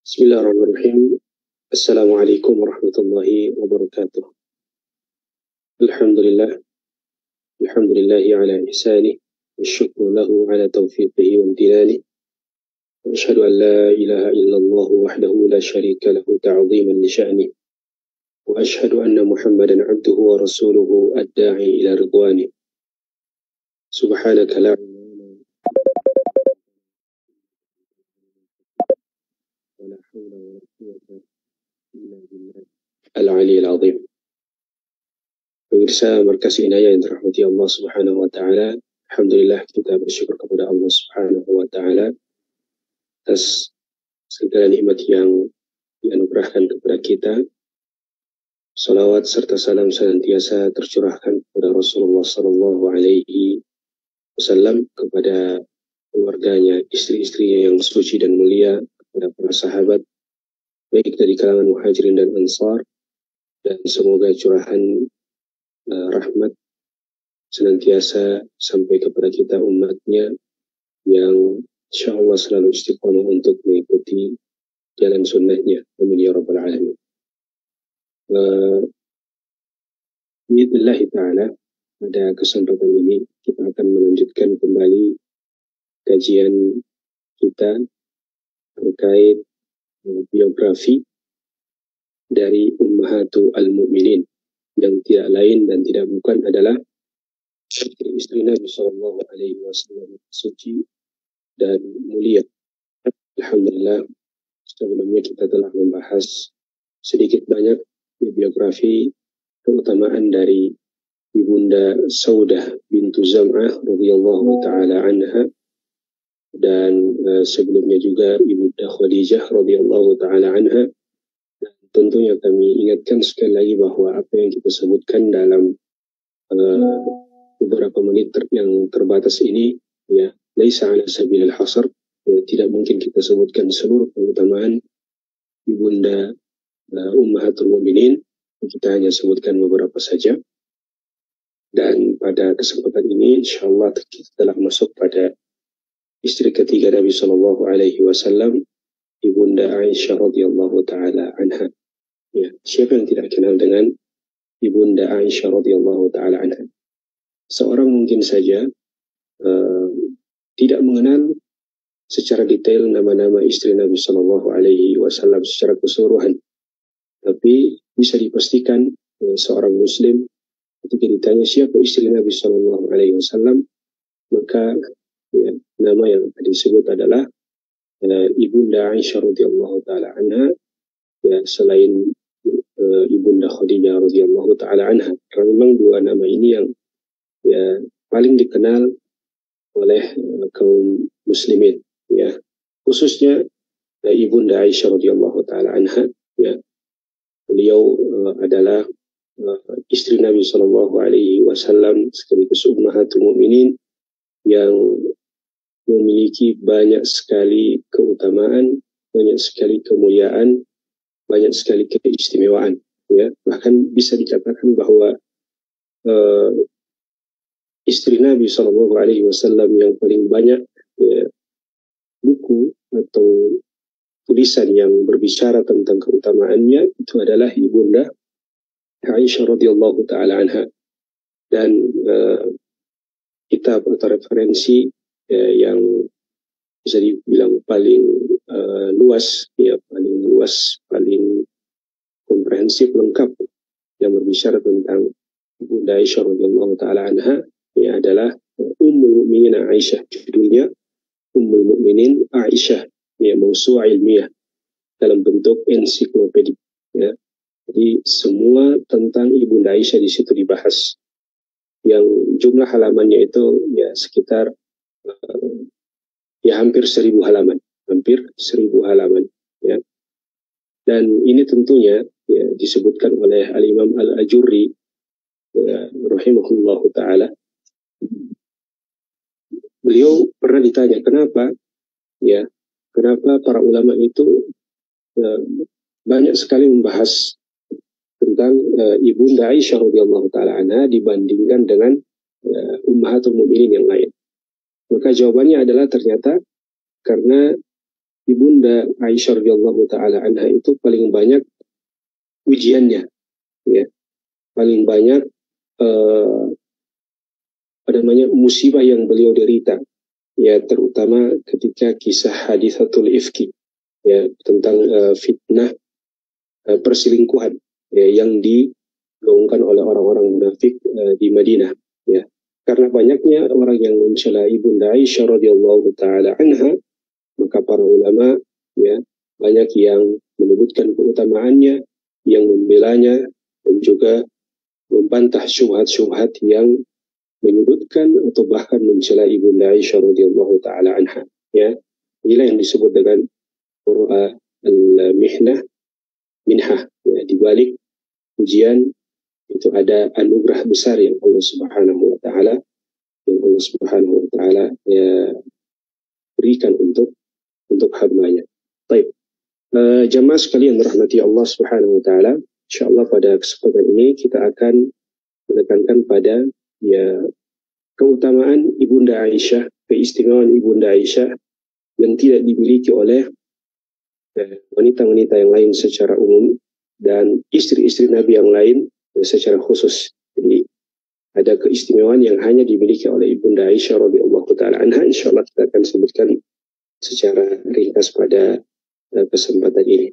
Bismillahirrahmanirrahim. Assalamualaikum warahmatullahi wabarakatuh. Alhamdulillah. Alhamdulillahi ala ihsanih. Wasyukru lahu ala taufiqihi wa amtinani. Wa ashhadu an la ilaha illallah wahdahu la syarika lahu ta'ziman li sya'nih. Wa ashhadu anna Muhammadan abduhu wa rasuluhu ad-da'i ila ridwani. Subhanaka la wala hawla wala quwwata illa billah al-'aliyyil 'azim. Pemirsa Markas Inayah yang dirahmati Allah Subhanahu wa taala, alhamdulillah kita bersyukur kepada Allah Subhanahu wa taala atas segala nikmat yang dianugerahkan kepada kita. Salawat serta salam senantiasa tercurahkan kepada Rasulullah sallallahu alaihi wasallam, kepada keluarganya, istri-istrinya yang suci dan mulia, kepada para sahabat baik dari kalangan Muhajirin dan Ansar, dan semoga curahan rahmat senantiasa sampai kepada kita umatnya yang insyaallah selalu istiqomah untuk mengikuti jalan sunnahnya. Amin ya rabbal alamin. Bismillah ta'ala, pada kesempatan ini kita akan melanjutkan kembali kajian kita terkait biografi dari Ummahatul Mukminin, yang tidak lain dan tidak bukan adalah istri Nabi Sallallahu Alaihi Wasallam suci dan mulia. Alhamdulillah, sebelumnya kita telah membahas sedikit banyak biografi keutamaan dari Ibunda Saudah bintu Zam'ah radhiyallahu taala anha, dan sebelumnya juga Ibunda Khadijah radhiyallahu taala anha. Tentunya kami ingatkan sekali lagi bahwa apa yang kita sebutkan dalam beberapa menit yang terbatas ini, ya, laisa ala sabilil hasr, ya, tidak mungkin kita sebutkan seluruh keutamaan Ibunda Ummahatul Mukminin. Kita hanya sebutkan beberapa saja. Dan pada kesempatan ini insyaallah kita telah masuk pada istri ketiga Nabi sallallahu alaihi wasallam, Ibunda Aisyah radhiyallahu taala anha. Ya, siapa yang tidak kenal dengan Ibunda Aisyah radhiyallahu taala anha? Seorang mungkin saja tidak mengenal secara detail nama-nama istri Nabi sallallahu alaihi wasallam secara keseluruhan. Tapi bisa dipastikan seorang muslim ketika ditanya siapa istri Nabi sallallahu alaihi wasallam, maka ya, nama yang disebut adalah Ibunda Aisyah radhiyallahu taala anha, ya, selain Ibunda Khadijah radhiyallahu taala anha. Karena memang dua nama ini yang ya paling dikenal oleh kaum muslimin, ya, khususnya Ibunda Aisyah radhiyallahu taala anha, ya. Beliau adalah istri Nabi sallallahu alaihi wasallam sekaligus ummahatul mukminin yang memiliki banyak sekali keutamaan, banyak sekali kemuliaan, banyak sekali keistimewaan, ya. Bahkan bisa dikatakan bahwa istri Nabi Shallallahu Alaihi Wasallam yang paling banyak, ya, buku atau tulisan yang berbicara tentang keutamaannya itu adalah Ibunda Aisyah radhiyallahu taala anha. Dan kitab atau referensi yang bisa dibilang paling luas, ya, paling komprehensif, lengkap, yang berbicara tentang Ibunda Aisyah radhiyallahu taala anha, ya, adalah Ummul Mukminin Aisyah. Judulnya Ummul Mukminin Aisyah, ya, mausu'ah ilmiah dalam bentuk ensiklopedik, ya. Jadi semua tentang Ibunda Aisyah di situ dibahas, yang jumlah halamannya itu ya sekitar ya hampir 1000 halaman, ya. Dan ini tentunya ya disebutkan oleh Al-Imam Al-Ajurri, ya, rahimahullahu taala. Beliau pernah ditanya kenapa para ulama itu banyak sekali membahas tentang Ibunda Aisyah radhiyallahu taala anha dibandingkan dengan ummahatul mukminin yang lain. Maka jawabannya adalah ternyata karena Ibunda Aisyah radhiyallahu taala anha itu paling banyak ujiannya, ya, paling banyak musibah yang beliau derita, ya, terutama ketika kisah hadithatul ifki, ya, tentang fitnah perselingkuhan, ya, yang digaungkan oleh orang-orang munafik di Madinah, ya. Karena banyaknya orang yang mencela ibunda Aisyah radhiyallahu taala anha, maka para ulama, ya, banyak yang menyebutkan keutamaannya, yang membelanya, dan juga membantah syubhat-syubhat yang menyebutkan atau bahkan mencela ibunda Aisyah radhiyallahu taala anha, ya. Inilah yang disebut dengan al-mihnah minhah, ya, di balik ujian itu ada anugerah besar yang Allah Subhanahu wa taala ya, berikan untuk hambanya. Baik. Jamaah sekalian rahmati Allah Subhanahu wa taala, insyaallah pada kesempatan ini kita akan menekankan pada, ya, keutamaan ibunda Aisyah, keistimewaan ibunda Aisyah yang tidak dimiliki oleh wanita-wanita yang lain secara umum dan istri-istri Nabi yang lain secara khusus. Jadi ada keistimewaan yang hanya dimiliki oleh ibunda Aisyah radhiyallahu taala anha. Insyaallah kita akan sebutkan secara ringkas pada kesempatan ini.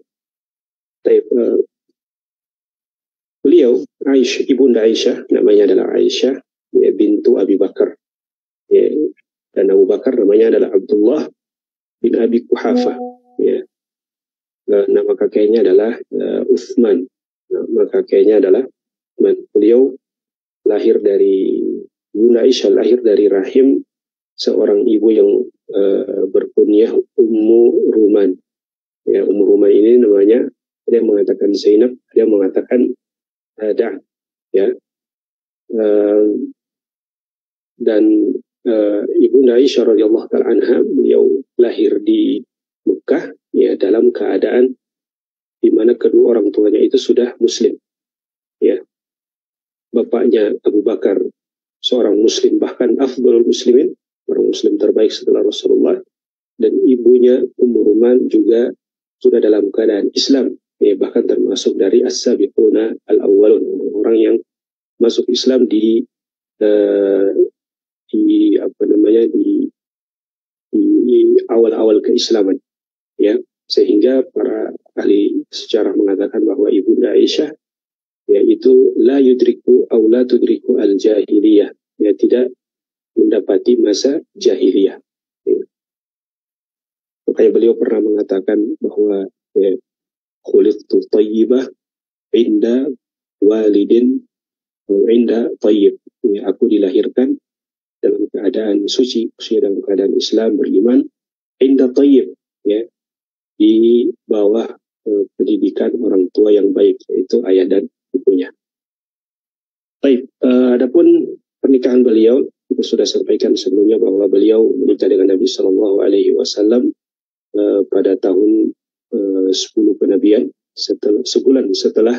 Beliau Aisyah, ibunda Aisyah namanya adalah Aisyah, ya, bintu Abi Bakar, ya, dan Abu Bakar namanya adalah Abdullah bin Abi Quhafah, ya. Nama kakeknya adalah Uthman. Nama kakeknya adalah Uthman. Beliau lahir dari Bunda Aisyah, lahir dari rahim seorang ibu yang berkunyah Ummu Ruman. Ya, Ummu Ruman ini namanya, ada yang mengatakan Zainab, ada yang mengatakan Da'at, ya. Dan ibunda Aisyah radhiyallahu taala anha, beliau lahir di Mekah, ya, dalam keadaan di mana kedua orang tuanya itu sudah muslim, ya. Bapaknya Abu Bakar seorang muslim, bahkan afdhalul muslimin, orang muslim terbaik setelah Rasulullah, dan ibunya Ummu Ruman juga sudah dalam keadaan Islam, ya, bahkan termasuk dari as-sabiquna al-awwalun, orang yang masuk Islam di awal-awal keislaman, ya, sehingga para ahli sejarah mengatakan bahwa ibunda Aisyah, yaitu la yudriku aw la tudriku al-jahiliyah, ya, tidak mendapati masa jahiliyah, ya. Makanya beliau pernah mengatakan bahwa, ya, khuliqtu tayyibah inda walidin inda tayyib, ya, aku dilahirkan dalam keadaan suci, dalam keadaan Islam, beriman, inda tayyib, ya, di bawah pendidikan orang tua yang baik, yaitu ayah dan ibunya. Baik, adapun pernikahan beliau, kita sudah sampaikan sebelumnya bahwa beliau menikah dengan Nabi Shallallahu Alaihi Wasallam pada tahun 10 kenabian, sebulan setelah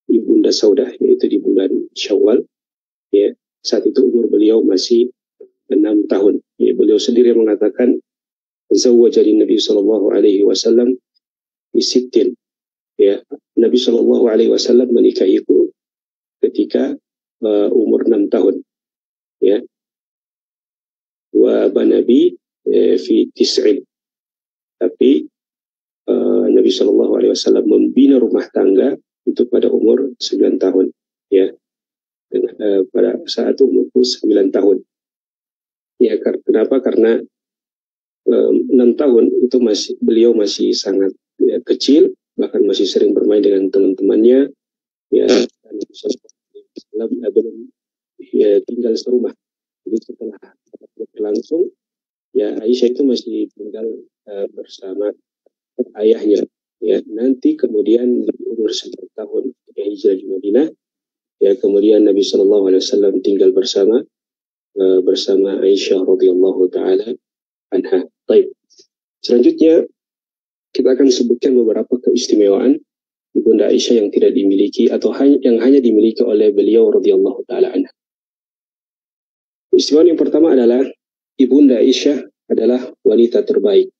ibunda Saudah, yaitu di bulan Syawal, ya. Saat itu umur beliau masih 6 tahun. Ya, beliau sendiri mengatakan, zawwajani Nabi Shallallahu Alaihi Wasallam bisittin, ya, Nabi Shallallahu Alaihi Wasallam menikahiku ketika umur 6 tahun, ya. Wa banabi fi tis'in, tapi Nabi Shallallahu Alaihi Wasallam membina rumah tangga itu pada umur 9 tahun, ya. Dan, pada saat umurku 9 tahun, ya. Kenapa? Karena 6 tahun itu beliau masih sangat, ya, kecil, bahkan masih sering bermain dengan teman-temannya, ya. Dan belum, ya, tinggal serumah. Jadi setelah berlangsung, ya, Aisyah itu masih tinggal bersama ayahnya, ya. Nanti kemudian di umur 9 tahun ketika hijrah di Madinah, ya, kemudian Nabi Shallallahu Alaihi Wasallam tinggal bersama Aisyah radhiyallahu taala anha. Baik. Selanjutnya kita akan sebutkan beberapa keistimewaan ibunda Aisyah yang tidak dimiliki atau yang hanya dimiliki oleh beliau radhiyallahu taala anha. Keistimewaan yang pertama adalah ibunda Aisyah adalah wanita terbaik,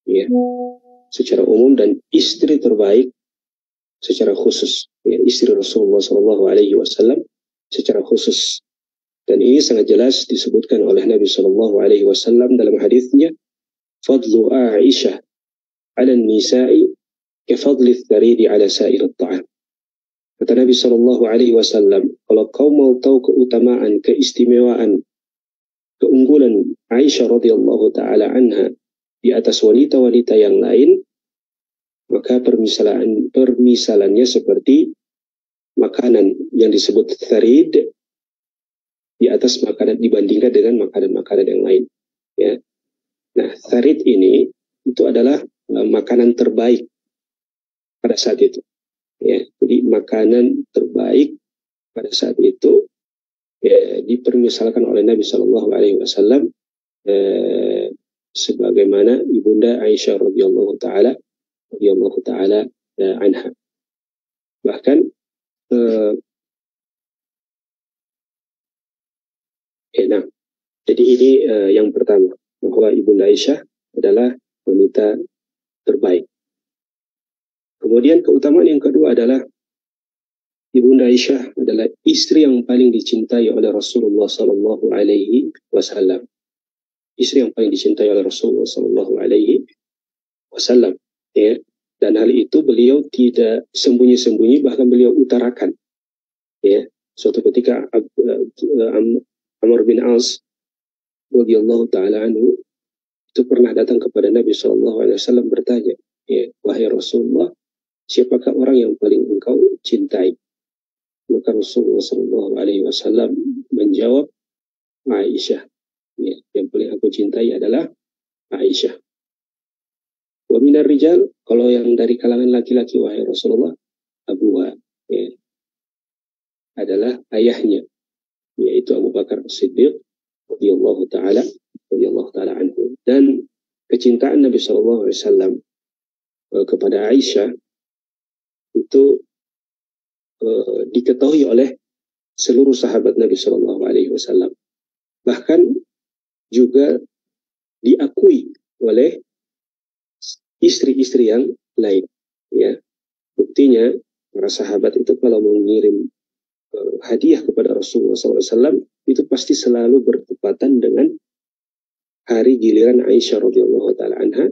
ya, secara umum, dan istri terbaik secara khusus, ya, istri Rasulullah SAW secara khusus. Dan ini sangat jelas disebutkan oleh Nabi SAW dalam hadisnya, fadlu Aisyah ala nisa'i kafadli tharidi ala sa'ir ta'am. Kata Nabi SAW, kalau kau mau tahu keutamaan, keistimewaan, keunggulan Aisyah radhiyallahu taala anha di atas wanita-wanita yang lain, maka permisalannya seperti makanan yang disebut tharid di atas makanan dibandingkan dengan makanan-makanan yang lain. Ya. Nah, tharid ini itu adalah makanan terbaik pada saat itu. Ya, jadi makanan terbaik pada saat itu ya, dipermisalkan oleh Nabi SAW sebagaimana ibunda Aisyah radhiyallahu taala anha. Bahkan nah, jadi ini yang pertama, bahwa ibunda Aisyah adalah wanita terbaik. Kemudian keutamaan yang kedua adalah ibunda Aisyah adalah istri yang paling dicintai oleh Rasulullah Sallallahu Alaihi Wasallam. Istri yang paling dicintai oleh Rasulullah Sallallahu Alaihi Wasallam. Ya. Dan hal itu beliau tidak sembunyi-sembunyi, bahkan beliau utarakan. Ya. Suatu ketika Amr bin As radhiyallahu taala anhu itu pernah datang kepada Nabi Sallallahu Alaihi Wasallam bertanya, ya, wahai Rasulullah, siapakah orang yang paling engkau cintai? Maka Rasulullah Sallallahu Alaihi Wasallam menjawab, Aisyah. Ya, yang paling aku cintai adalah Aisyah. Wa minar rijal, kalau yang dari kalangan laki-laki, wahai Rasulullah, Abuha, ya, adalah ayahnya, yaitu Abu Bakar As-Siddiq radhiyallahu taala anhu. Dan kecintaan Nabi Sallallahu Alaihi Wasallam kepada Aisyah itu diketahui oleh seluruh sahabat Nabi Sallallahu Alaihi Wasallam. Bahkan juga diakui oleh istri-istri yang lain. Ya, buktinya para sahabat itu kalau mengirim hadiah kepada Rasulullah SAW itu pasti selalu bertepatan dengan hari giliran Aisyah radhiyallahu taala anha.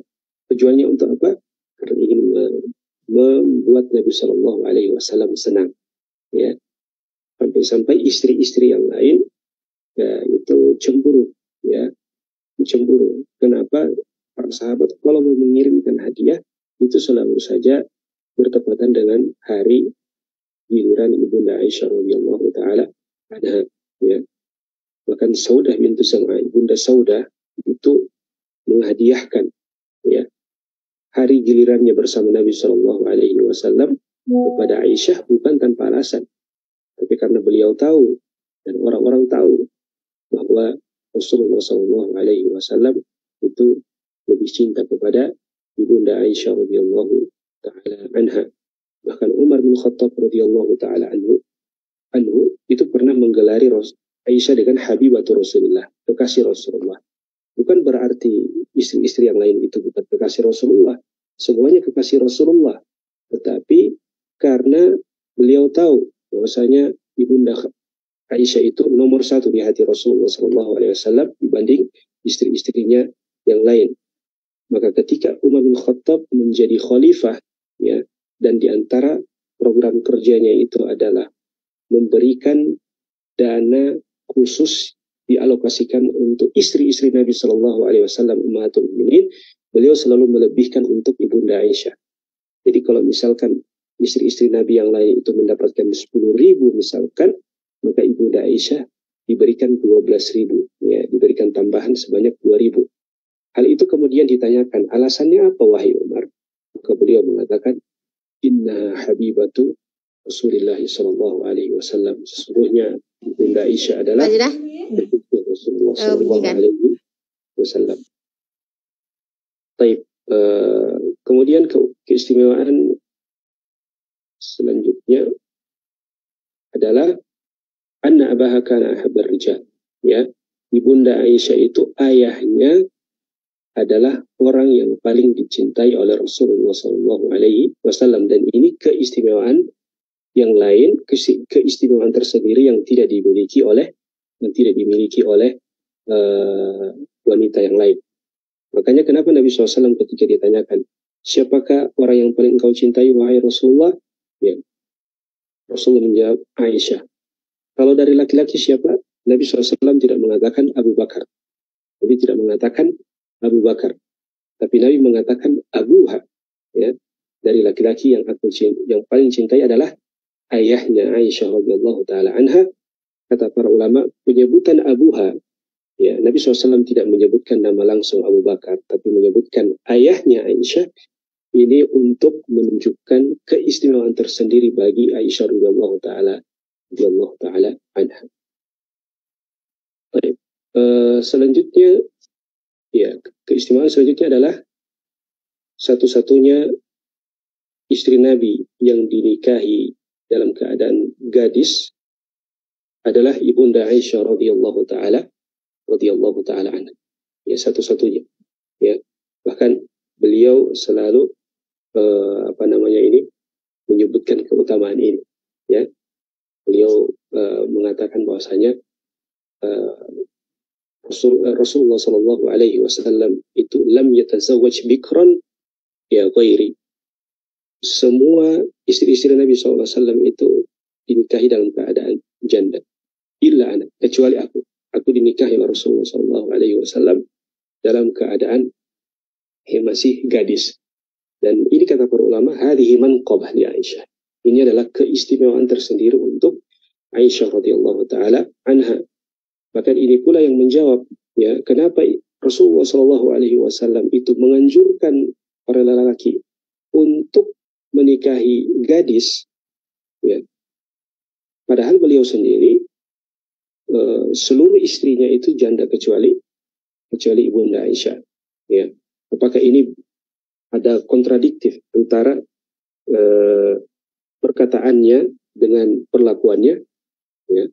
Tujuannya untuk apa? Karena ingin membuat Nabi Sallallahu Alaihi Wasallam senang. Ya, sampai istri-istri yang lain ya, itu cemburu. Ya, cemburu. Kenapa? Para sahabat kalau mau mengirimkan hadiah itu selalu saja bertepatan dengan hari giliran ibunda Aisyah radhiyallahu taala anha. Ya. Bahkan Saudah bintu Zam'ah, ibunda Saudah itu menghadiahkan ya hari gilirannya bersama Nabi Shallallahu Alaihi Wasallam kepada Aisyah bukan tanpa alasan, tapi karena beliau tahu dan orang-orang tahu bahwa Rasulullah Shallallahu Alaihi Wasallam itu lebih cinta kepada ibunda Aisyah radhiyallahu taala anha. Bahkan Umar bin Khattab radhiyallahu taala anhu itu pernah menggelari Aisyah dengan Habibatu Rasulullah, kekasih Rasulullah. Bukan berarti istri-istri yang lain itu bukan kekasih Rasulullah. Semuanya kekasih Rasulullah. Tetapi karena beliau tahu bahwasanya ibunda Aisyah itu nomor satu di hati Rasulullah SAW dibanding istri-istrinya yang lain. Maka ketika Umar bin Khattab menjadi khalifah, ya, dan di antara program kerjanya itu adalah memberikan dana khusus dialokasikan untuk istri-istri Nabi Shallallahu Alaihi Wasallam ummahatul mukminin, beliau selalu melebihkan untuk ibunda Aisyah. Jadi kalau misalkan istri-istri Nabi yang lain itu mendapatkan 10.000 misalkan, maka ibunda Aisyah diberikan 12.000, ya, diberikan tambahan sebanyak 2.000. Hal itu kemudian ditanyakan, alasannya apa wahai Umar? Maka beliau mengatakan, Inna habibatu Rasulullah Sallallahu Alaihi Wasallam. Sesungguhnya ibunda Aisyah adalah Rasulullah Sallallahu Alaihi Wasallam. Baik. Kemudian keistimewaan selanjutnya adalah anna abaha kana ahabbar rijal. Ya, ibunda Aisyah itu ayahnya adalah orang yang paling dicintai oleh Rasulullah SAW, dan ini keistimewaan yang lain, keistimewaan tersendiri yang tidak dimiliki oleh wanita yang lain. Makanya kenapa Nabi SAW ketika ditanyakan, siapakah orang yang paling engkau cintai wahai Rasulullah? Ya, Rasulullah menjawab, Aisyah. Kalau dari laki-laki siapa? Nabi SAW tidak mengatakan Abu Bakar. Nabi tidak mengatakan Abu Bakar. Tapi Nabi mengatakan Abuha. Ya, dari laki-laki yang paling cintai adalah ayahnya Aisyah radhiyallahu taala anha. Kata para ulama, penyebutan Abuha, ya, Nabi SAW tidak menyebutkan nama langsung Abu Bakar, tapi menyebutkan ayahnya Aisyah, ini untuk menunjukkan keistimewaan tersendiri bagi Aisyah radhiyallahu taala anha. Baik. Selanjutnya, ya, keistimewaan selanjutnya adalah satu-satunya istri Nabi yang dinikahi dalam keadaan gadis adalah ibunda Aisyah radhiyallahu taala anha. Ya, satu-satunya. Ya, bahkan beliau selalu menyebutkan keutamaan ini. Ya, beliau mengatakan bahwasanya Rasulullah Shallallahu Alaihi Wasallam itu lam yatazawwaj bikran ya ghairi. Semua istri-istri Nabi SAW itu dinikahi dalam keadaan janda. Illa anak, kecuali aku. Aku dinikahi oleh Rasulullah SAW dalam keadaan masih gadis. Dan ini kata para ulama, hadhihi manqabah li Aisyah. Ini adalah keistimewaan tersendiri untuk Aisyah radhiyallahu taala anha. Bahkan ini pula yang menjawab, ya, kenapa Rasulullah SAW itu menganjurkan para lelaki untuk menikahi gadis, ya. Padahal beliau sendiri seluruh istrinya itu janda kecuali ibunda Aisyah. Ya, apakah ini ada kontradiktif antara perkataannya dengan perlakuannya? Ya,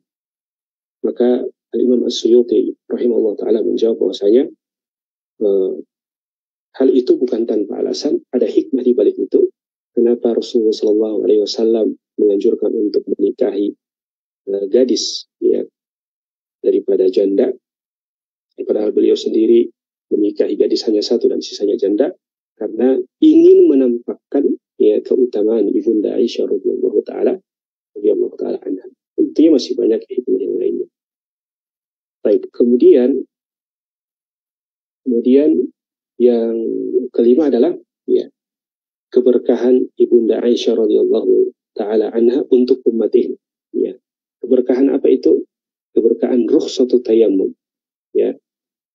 maka Imam As-Suyuti rahimahullah taala menjawab bahwasanya hal itu bukan tanpa alasan, ada hikmah di balik itu. Kenapa Rasulullah SAW menganjurkan untuk menikahi gadis, ya, daripada janda, padahal beliau sendiri menikahi gadis hanya satu dan sisanya janda, karena ingin menampakkan, ya, keutamaan ibunda Aisyah radhiyallahu taala anha. Tentunya masih banyak hikmah yang lainnya. Baik, kemudian yang kelima adalah, ya, keberkahan ibunda Aisyah radhiyallahu taala anha untuk umat ini. Ya. Keberkahan apa itu? Keberkahan rukhsatu tayammum. Ya.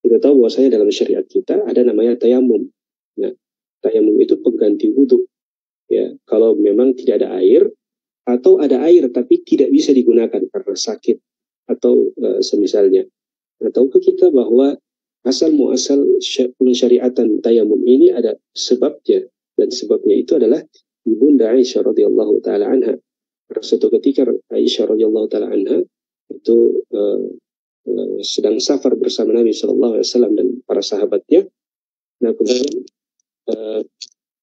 Kita tahu bahwasanya dalam syariat kita ada namanya tayammum. Nah, tayammum itu pengganti wudhu. Ya, kalau memang tidak ada air atau ada air tapi tidak bisa digunakan karena sakit atau semisalnya. Nah, tahukah kita bahwa asal muasal pensyariatan tayammum ini ada sebabnya, dan sebabnya itu adalah ibunda Aisyah radhiyallahu taala anha. Pada suatu ketika Aisyah radhiyallahu taala anha itu sedang safar bersama Nabi sallallahu alaihi wasallam dan para sahabatnya. Nah, kemudian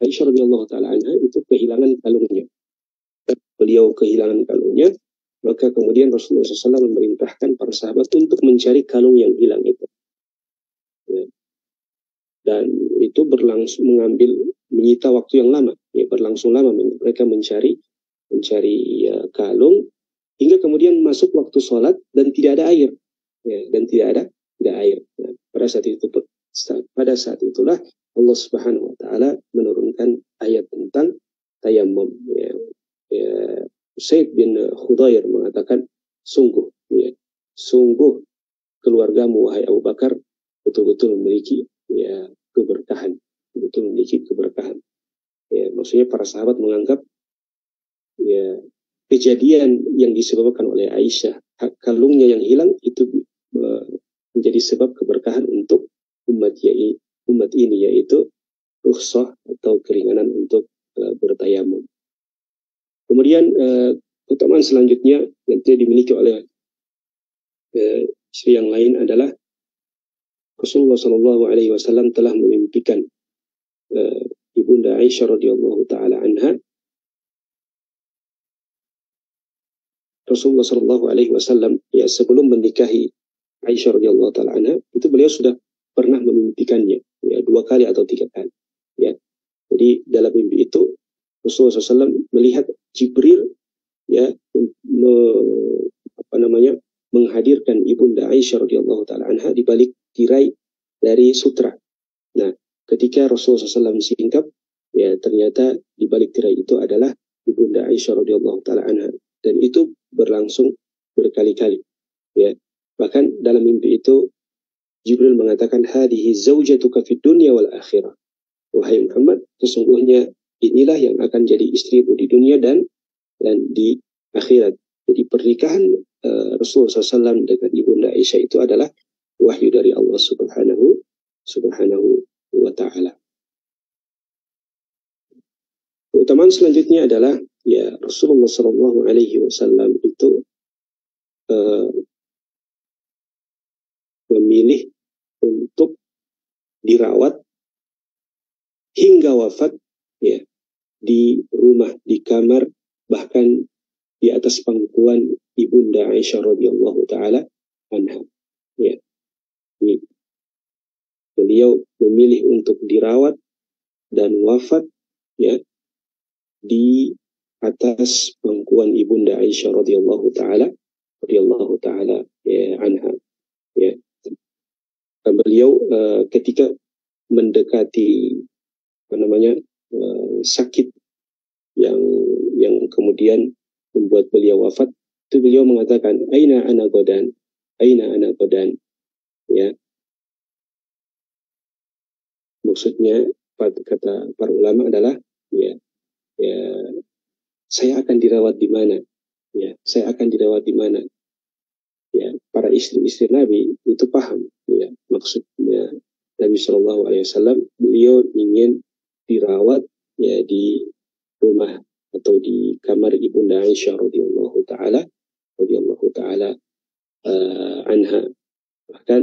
Aisyah radhiyallahu taala anha itu kehilangan kalungnya. Beliau kehilangan kalungnya, maka kemudian Rasulullah SAW memerintahkan para sahabat untuk mencari kalung yang hilang itu. Ya. Dan itu menyita waktu yang lama, ya, berlangsung lama mereka mencari kalung hingga kemudian masuk waktu sholat dan tidak ada air, ya, dan tidak ada air. Nah, pada saat itulah Allah Subhanahu Wa Taala menurunkan ayat tentang tayammum. Ya. Said bin Khudair mengatakan, sungguh keluargamu wahai Abu Bakar betul-betul memiliki, ya, keberkahan. Ya, maksudnya para sahabat menganggap, ya, kejadian yang disebabkan oleh Aisyah, kalungnya yang hilang itu menjadi sebab keberkahan untuk umat ini, yaitu rukhsah atau keringanan untuk bertayamum. Kemudian keutamaan selanjutnya yang tidak dimiliki oleh istri yang lain adalah Rasulullah Shallallahu Alaihi Wasallam telah memimpikan ibunda Aisyah radhiyallahu taala anha. Rasulullah Shallallahu Alaihi Wasallam ya sebelum menikahi Aisyah radhiyallahu taala anha itu beliau sudah pernah memimpikannya ya 2 kali atau 3 kali ya. Jadi dalam mimpi itu Rasulullah SAW melihat Jibril ya menghadirkan ibunda Aisyah radhiyallahu taala anha di balik tirai dari sutra. Nah, ketika Rasulullah SAW singkap, ya ternyata di balik tirai itu adalah ibunda Aisyah radhiyallahu taala anha, dan itu berlangsung berkali-kali. Ya, bahkan dalam mimpi itu Jibril mengatakan, "Hadhihi zaujatuka fid dunya wal akhirah." Wahai Muhammad, sesungguhnya inilah yang akan jadi istrimu di dunia dan di akhirat. Jadi pernikahan Rasulullah SAW dengan ibunda Aisyah itu adalah wahyu dari Allah Subhanahu wa Ta'ala. Keutamaan selanjutnya adalah ya Rasulullah Shallallahu Alaihi Wasallam itu memilih untuk dirawat hingga wafat ya di rumah, di kamar, bahkan di atas pangkuan ibunda Aisyah radhiyallahu taala anha. Ya. Beliau memilih untuk dirawat dan wafat ya di atas pangkuan ibunda Aisyah radhiyallahu taala ya, anha. Ya. Dan beliau ketika mendekati sakit yang kemudian membuat beliau wafat, itu beliau mengatakan, aina ana godan ya. Maksudnya kata para ulama adalah ya saya akan dirawat di mana, ya saya akan dirawat di mana. Ya, para istri-istri Nabi itu paham ya maksudnya Nabi Shallallahu Alaihi Wasallam, beliau ingin dirawat ya di rumah atau di kamar ibunda Aisyah radhiyallahu taala anha. Bahkan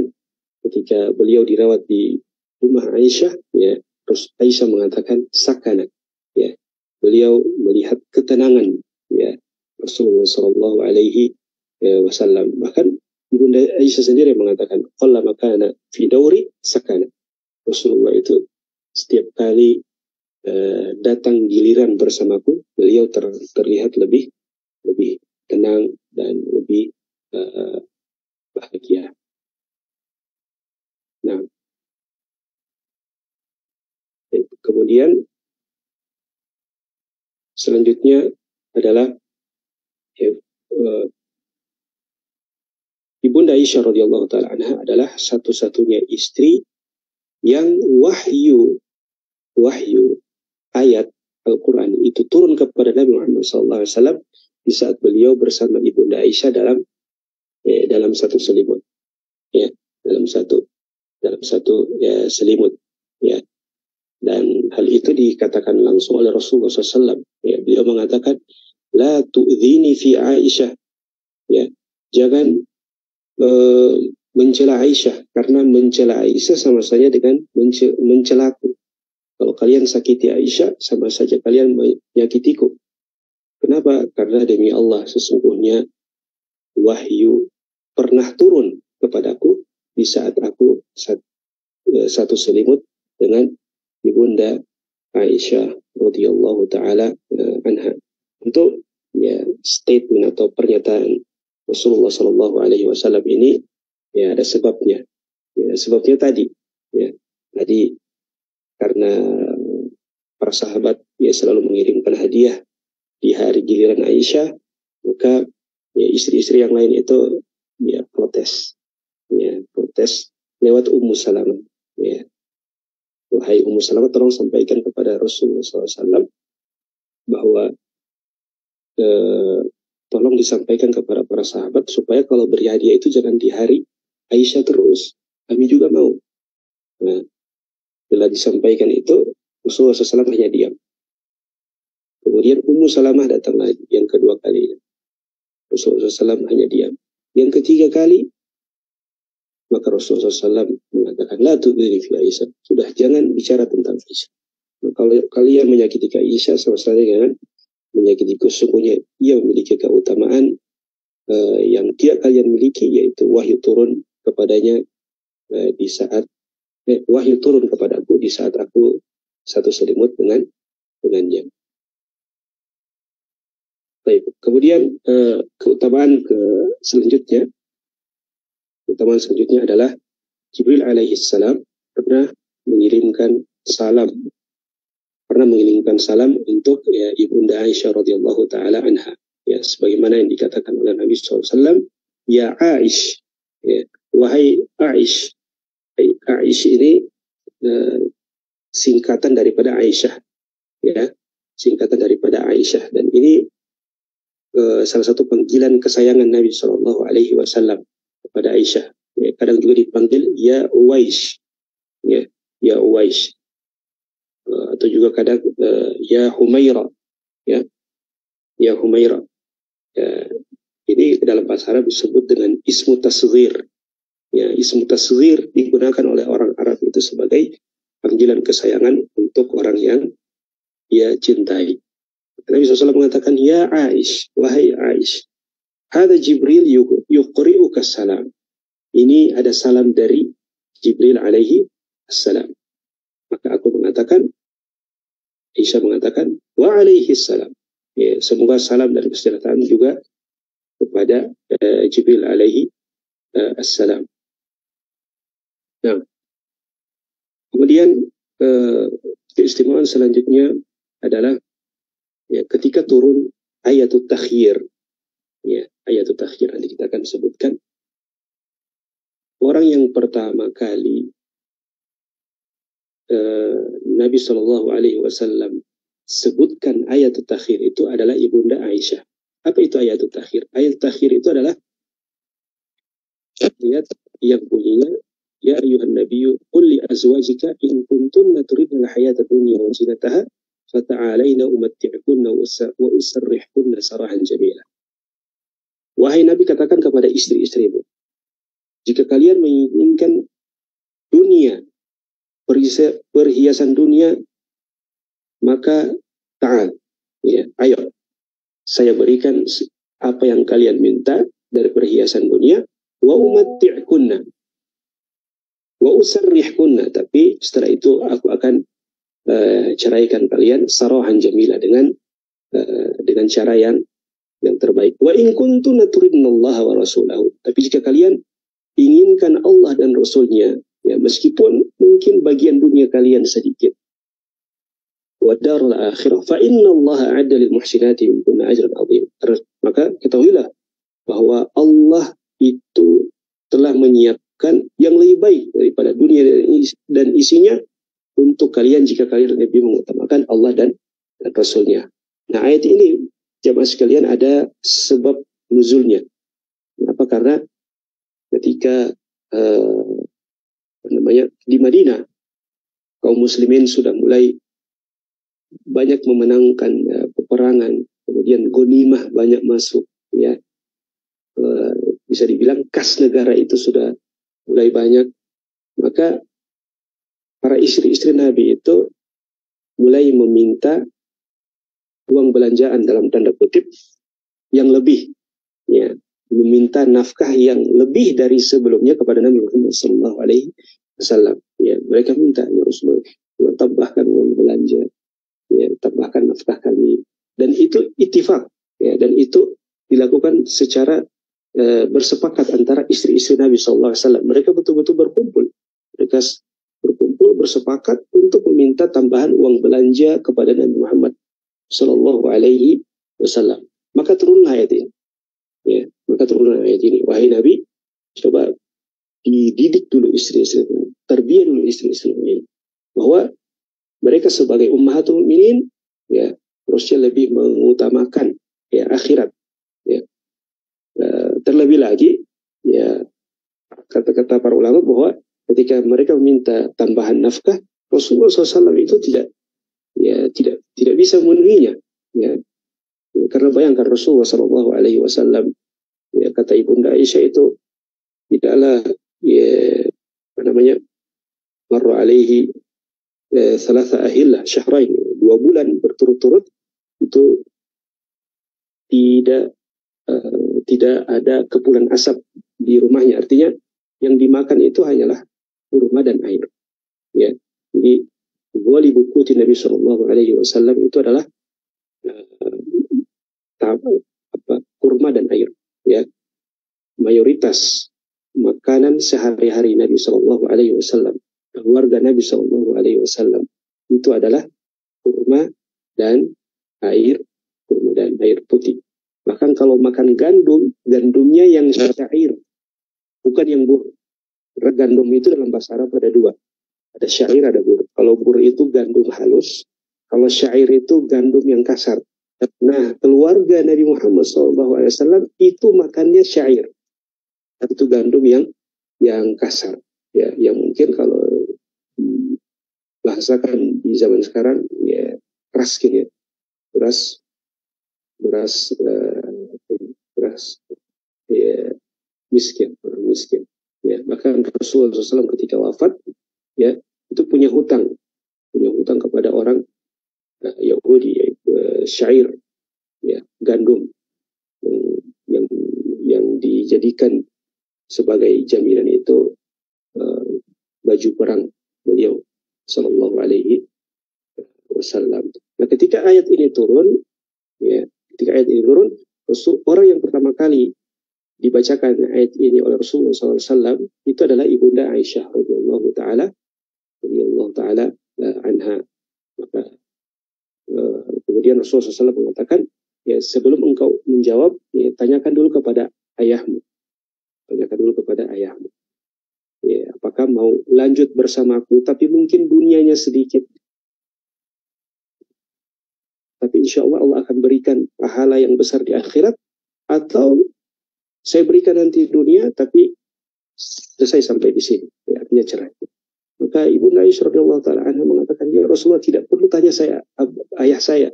ketika beliau dirawat di rumah Aisyah ya, terus Aisyah mengatakan sakana ya, beliau melihat ketenangan ya Rasulullah Shallallahu Alaihi Wasallam. Bahkan ibunda Aisyah sendiri mengatakan qalla makana fi dauri sakana. Rasulullah itu setiap kali datang giliran bersamaku, beliau terlihat lebih tenang dan lebih bahagia. Nah, kemudian selanjutnya adalah ibunda Aisyah radhiyallahu taala anha adalah satu-satunya istri yang wahyu ayat Al-Quran itu turun kepada Nabi Muhammad SAW di saat beliau bersama ibunda Aisyah dalam satu selimut, ya dalam satu ya, selimut, ya. Dan hal itu dikatakan langsung oleh Rasulullah SAW. Ya, beliau mengatakan, la tu'dhini fi Aisyah, ya jangan mencela Aisyah, karena mencela Aisyah sama saja dengan mencelaku. Kalau kalian sakiti Aisyah, sama saja kalian menyakitiku. Kenapa? Karena demi Allah, sesungguhnya wahyu pernah turun kepadaku di saat aku satu selimut dengan ibunda Aisyah radhiyallahu taala anha. Untuk ya statement atau pernyataan Rasulullah Shallallahu Alaihi Wasallam ini ya ada sebabnya. Ya, sebabnya tadi karena para sahabat ya selalu mengirimkan hadiah di hari giliran Aisyah, maka ya istri-istri yang lain itu ya protes lewat Ummu Salamah. Ya, wahai Ummu Salamah, tolong sampaikan kepada Rasulullah SAW bahwa tolong disampaikan kepada para sahabat supaya kalau beri hadiah itu jangan di hari Aisyah terus, kami juga mau. Nah, bila disampaikan itu, Rasulullah SAW hanya diam. Kemudian Ummu Salamah datang lagi yang kedua kali. Rasulullah SAW hanya diam. Yang ketiga kali, Maka Rasulullah SAW mengatakan, la tu'dhini fi Aisyah. Sudah, jangan bicara tentang Aisyah. Nah, kalau kalian menyakiti Aisyah, sama sekali dengan menyakitiku. Sesungguhnya ia memiliki keutamaan yang tidak kalian miliki, yaitu wahyu turun kepadanya di saat wahyu turun kepadaku di saat aku satu selimut dengannya. Baik. Kemudian keutamaan selanjutnya adalah Jibril alaihissalam pernah mengirimkan salam untuk ibunda Aisyah radhiyallahu taala anha, ya, sebagaimana yang dikatakan oleh Nabi SAW, ya Aish, ya, wahai Aish. Aish ini singkatan daripada Aisyah, ya, singkatan daripada Aisyah, dan ini salah satu panggilan kesayangan Nabi Shallallahu Alaihi Wasallam kepada Aisyah. Ya, kadang juga dipanggil ya Uwais, ya Uwais, atau juga kadang ya Humaira, ya Humaira. Ini dalam bahasa Arab disebut dengan ismu tasghir. Ya, ismu tasghir digunakan oleh orang Arab itu sebagai panggilan kesayangan untuk orang yang ia cintai. Nabi SAW mengatakan, ya Aish, wahai Aish, hada Jibril yuqri'uka salam. Ini ada salam dari Jibril alaihi assalam. Maka aku mengatakan, Aisyah mengatakan, wa alaihi salam. Ya, semoga salam dan kesejahteraan juga kepada Jibril alaihi assalam. Nah, kemudian keistimewaan selanjutnya adalah ya, ketika turun ayatul takhir, ya, ayatul takhir nanti kita akan sebutkan. Orang yang pertama kali Nabi Shallallahu Alaihi Wasallam sebutkan ayatul takhir itu adalah ibunda Aisyah. Apa itu ayatul takhir? Ayatul takhir itu adalah ayat yang bunyinya, ya ayuhan nabiyyu qul li azwajika in kuntunna turidna al-hayata dunya wa zinataha fata'alaina umatti'kunna wa usarrihkunna sarahan jamila. Wahai Nabi, katakan kepada istri-istrimu, jika kalian menginginkan dunia, perhiasan dunia, maka ta'al, ya, ayo, saya berikan apa yang kalian minta dari perhiasan dunia, wa umatti'kunna wa usarrihkunna, tapi setelah itu aku akan ceraikan kalian sarahan jamila, dengan cara yang terbaik. Wa in kuntunna turidnallaha wa rasulahu, tapi jika kalian inginkan Allah dan Rasulnya, ya, meskipun mungkin bagian dunia kalian sedikit, wa darul akhirah fa innallaha a'adda lil muhsinati minkunna ajran 'azim. Maka ketahuilah bahwa Allah itu telah menyiapkan yang lebih baik daripada dunia dan isinya untuk kalian jika kalian lebih mengutamakan Allah dan Rasulnya. Nah, ayat ini jamaah sekalian ada sebab nuzulnya. Kenapa? Karena ketika di Madinah, kaum muslimin sudah mulai banyak memenangkan peperangan, kemudian ghanimah banyak masuk, ya, bisa dibilang kas negara itu sudah mulai banyak. Maka para istri-istri Nabi itu mulai meminta uang belanjaan dalam tanda kutip yang lebih, ya, meminta nafkah yang lebih dari sebelumnya kepada Nabi Muhammad SAW. Ya, mereka minta, ya Rasulullah, tambahkan uang belanja, ya, tambahkan nafkah kami. Dan itu ittifaq, ya, dan itu dilakukan secara bersepakat antara istri-istri Nabi SAW. Mereka betul-betul berkumpul. Mereka berkumpul bersepakat untuk meminta tambahan uang belanja kepada Nabi Muhammad Sallallahu Alaihi Wasallam. Maka turunlah ayat ini. Ya, maka turunlah ayat ini. Wahai Nabi, coba dididik dulu istri-istri ini, terbiar dulu istri-istri ini, bahwa mereka sebagai ummahatul mukminin, ya, harusnya lebih mengutamakan, ya, akhirat. Ya. Terlebih lagi, ya, kata-kata para ulama bahwa ketika mereka meminta tambahan nafkah, Rasulullah SAW itu tidak bisa memenuhinya, ya. Karena bayangkan Rasulullah SAW, ya, kata ibunda Aisyah itu tidaklah ya, apa namanya, marra alaihi thalatha ahillah syahrain, 2 bulan berturut-turut itu tidak tidak ada kepulan asap di rumahnya. Artinya yang dimakan itu hanyalah kurma dan air. Ya, jadi wali bukuti Nabi Shallallahu Alaihi Wasallam itu adalah kurma dan air. Ya, mayoritas makanan sehari-hari Nabi Shallallahu Alaihi Wasallam, keluarga Nabi Shallallahu Alaihi Wasallam itu adalah kurma dan air, kurma dan air putih. Bahkan kalau makan gandum, gandumnya yang syair, bukan yang bur. Gandum itu dalam bahasa Arab ada 2. Ada syair, ada bur. Kalau bur itu gandum halus, kalau syair itu gandum yang kasar. Nah, keluarga Nabi Muhammad SAW itu makannya syair. Itu gandum yang kasar. Ya, yang mungkin kalau bahasakan di zaman sekarang, ya keras gitu ya. Beras ya, miskin, orang miskin. Ya, bahkan Rasulullah SAW ketika wafat, ya, itu punya hutang kepada orang Yahudi, yaitu syair, ya, gandum yang dijadikan sebagai jaminan itu baju perang beliau Sallallahu Alaihi Wasallam. Nah, ketika ayat ini turun, orang yang pertama kali dibacakan ayat ini oleh Rasulullah SAW itu adalah ibunda Aisyah radhiyallahu taala anha. Maka kemudian Rasulullah SAW mengatakan, ya, sebelum engkau menjawab, ya, tanyakan dulu kepada ayahmu. Ya, apakah mau lanjut bersamaku, tapi mungkin dunianya sedikit. Tapi insya Allah Allah akan berikan pahala yang besar di akhirat, atau saya berikan nanti dunia, tapi selesai sampai di sini. Ya, artinya cerai. Maka Ibu Aisyah radhiyallahu taala anha mengatakan, ya Rasulullah, tidak perlu tanya saya, ayah saya.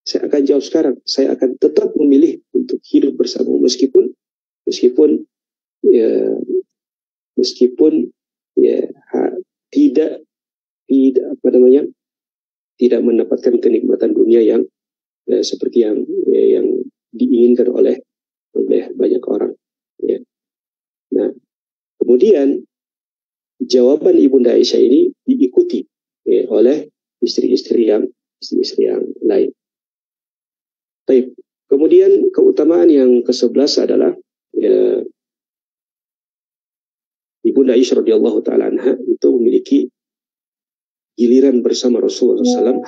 Saya akan jawab sekarang. Saya akan tetap memilih untuk hidup bersama, meskipun tidak mendapatkan kenikmatan dunia yang seperti yang diinginkan oleh banyak orang. Ya. Nah, kemudian jawaban Ibunda Aisyah ini diikuti oleh istri-istri yang lain. Baik. Kemudian keutamaan yang ke-11 adalah Ibunda Aisyah radhiyallahu taala anha itu memiliki giliran bersama Rasulullah SAW,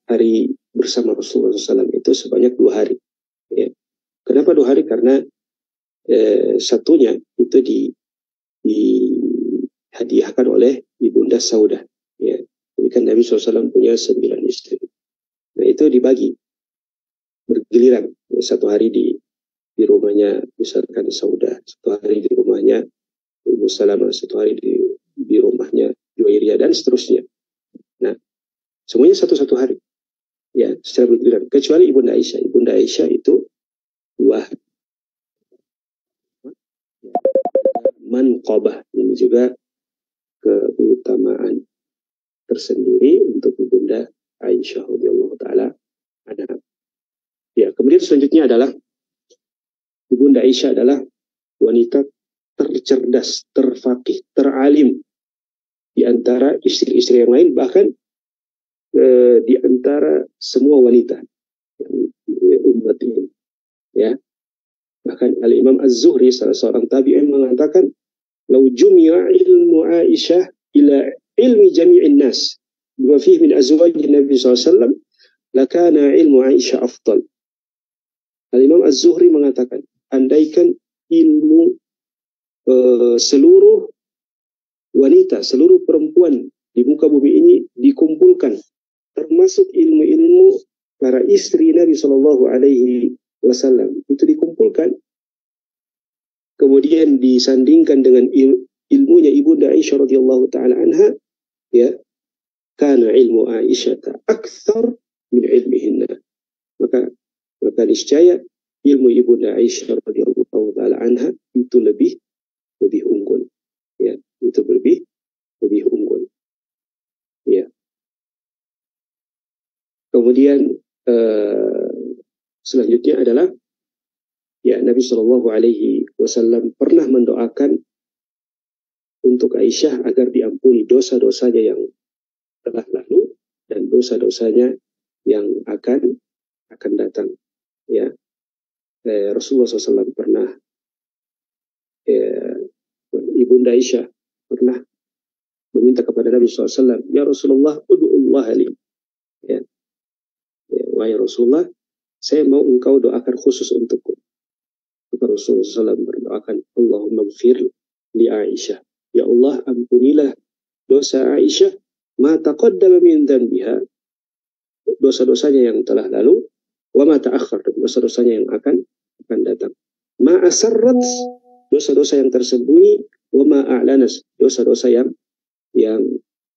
hari bersama Rasulullah SAW itu sebanyak 2 hari. Ya. Kenapa 2 hari? Karena satunya itu dihadiahkan oleh Ibunda Saudah. Ya. Jadi kan Nabi SAW punya 9 istri. Nah, itu dibagi bergiliran. 1 hari di rumahnya misalkan Saudah, 1 hari di rumahnya Ummu Salamah, 1 hari di rumahnya Juwairiyah, dan seterusnya. Nah, semuanya 1 hari. Ya, secara bergiliran. Kecuali Ibunda Aisyah. Ibunda Aisyah itu 2 hari. Manqabah, ini juga keutamaan tersendiri untuk Ibunda Aisyah radhiyallahu taala anha. Ya, kemudian selanjutnya adalah Ibunda Aisyah adalah wanita tercerdas, terfaqih, teralim di antara istri-istri yang lain, bahkan di antara semua wanita umat ini. Ya. Bahkan Al-Imam Az-Zuhri, salah seorang tabi'in, mengatakan, "Lau jumi'a ilmu Aisyah ila ilmi jami'in nas bima fihi min azwajin Nabi SAW, lakana ilmu Aisyah afdal." Al-Imam Az-Zuhri mengatakan, andaikan ilmu seluruh wanita, seluruh perempuan di muka bumi ini dikumpulkan, termasuk ilmu-ilmu para istri Nabi Shallallahu Alaihi Wasallam, itu dikumpulkan, kemudian disandingkan dengan ilmunya Ibunda Aisyah radhiyallahu taala anha, ya, kana ilmu Aisyah akthar min ilmihinna. Maka niscaya ilmu Ibunda Aisyah radhiyallahu taala anha itu lebih unggul, itu lebih unggul. Ya. Kemudian selanjutnya adalah ya Nabi Shallallahu Alaihi Wasallam pernah mendoakan untuk Aisyah agar diampuni dosa-dosanya yang telah lalu dan dosa-dosanya yang akan datang. Ya, Rasulullah SAW pernah Ibunda Aisyah pernah meminta kepada Nabi SAW, ya Rasulullah, ud'ullah li. Ya, wahai Rasulullah, saya mau engkau doakan khusus untukku. Maka Rasulullah SAW berdoakan, Allahumma gfir li Aisyah. Ya Allah, ampunilah dosa Aisyah, ma taqaddama min dhanbiha, dosa-dosanya yang telah lalu, wa ma ta'akhkhar, dosa-dosanya yang akan datang. Ma asarrat, dosa-dosa yang tersembunyi, wa ma a'lanas, dosa-dosa yang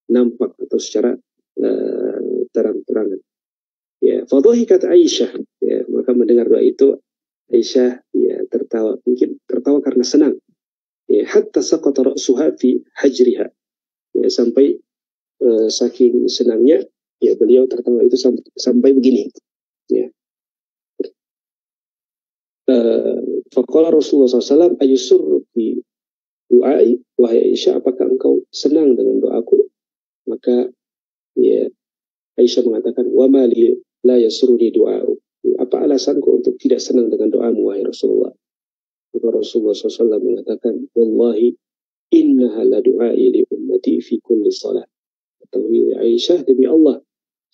nampak atau secara terang-terangan. Ya, fadhahikat Aisyah, ya, maka mendengar doa itu Aisyah ya tertawa, mungkin tertawa karena senang. Ya, hatta saqata ra'suha fi hajriha. Ya, sampai saking senangnya ya beliau tertawa itu sampai begini. Ya. Faqala Rasulullah SAW, ayusurruki du'ai, wahai Aisyah, apakah engkau senang dengan doaku? Maka ya Aisyah mengatakan, wa ma li la yasuruni du'a'u. Apa alasanku untuk tidak senang dengan doamu, wahai Rasulullah? Maka Rasulullah SAW mengatakan, wallahi innaha la du'ai li ummati fi kulli salah. Ketahui Aisyah, demi Allah,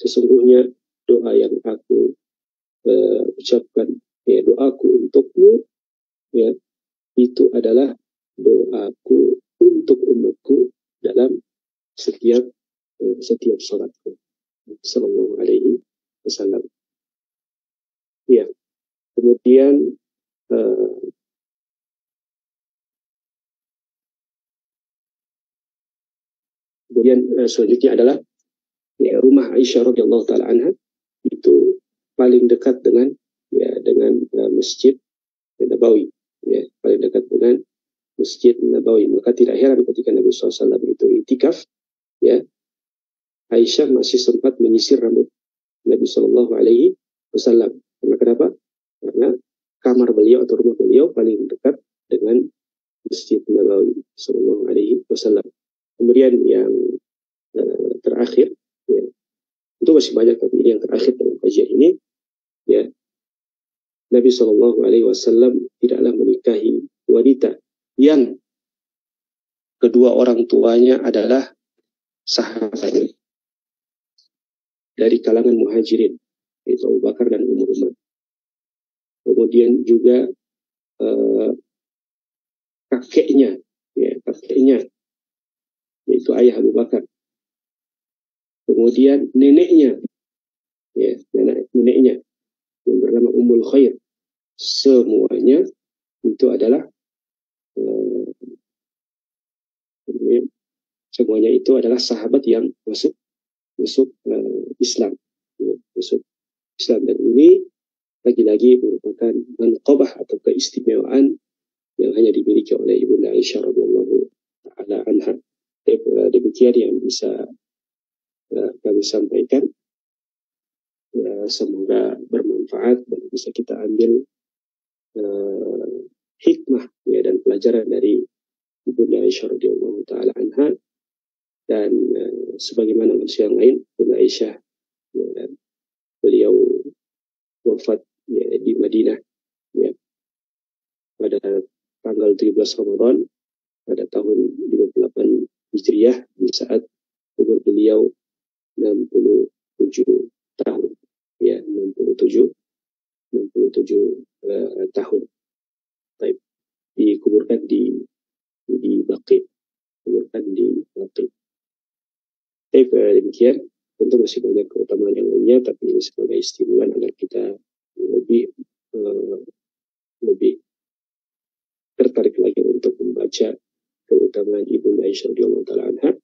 sesungguhnya doa yang aku ucapkan, ya doaku untukmu, ya itu adalah doaku untuk umatku dalam setiap salatku. Sallallahu alaihi wasallam. Ya, kemudian selanjutnya adalah ya, rumah Aisyah radhiyallahu taala anha itu paling dekat dengan Masjid Nabawi, ya, paling dekat dengan Masjid Nabawi. Maka tidak heran ketika Nabi SAW itu itikaf, ya, Aisyah masih sempat menyisir rambut Nabi Shallallahu Alaihi Wasallam. Karena kenapa? Karena kamar beliau atau rumah beliau paling dekat dengan Masjid Nabawi Shallallahu Alaihi Wasallam. Kemudian yang terakhir, ya, itu masih banyak, tapi ini yang terakhir dalam kajian ini, ya, Nabi Shallallahu Alaihi Wasallam tidaklah menikahi wanita yang kedua orang tuanya adalah sahabat dari kalangan muhajirin, yaitu Abu Bakar dan Umar. Kemudian juga kakeknya, yaitu ayah Abu Bakar. Kemudian neneknya, ya, neneknya yang bernama Ummul Khair. Semuanya itu adalah sahabat yang masuk Islam, ya, masuk Islam. Dan ini lagi-lagi merupakan manqabah atau keistimewaan yang hanya dimiliki oleh Ibunda Aisyah radhiyallahu taala anha. Demikian yang bisa kami sampaikan. Ya, semoga bermanfaat dan bisa kita ambil hikmah, ya, dan pelajaran dari Ibunda Aisyah radhiyallahu taala anha. Dan sebagaimana manusia yang lain, Ibunda Aisyah, ya, beliau wafat, ya, di Madinah, ya, pada tanggal 17 Ramadan pada tahun 58 Hijriah, di saat umur beliau 67 tahun, ya, 67 tahun. Baik, dikuburkan di Baqi, Baik, demikian. Tentu masih banyak keutamaan yang lainnya, tapi ini sebagai stimulan agar kita lebih tertarik lagi untuk membaca keutamaan Ibunda Aisyah radhiyallahu taala anha.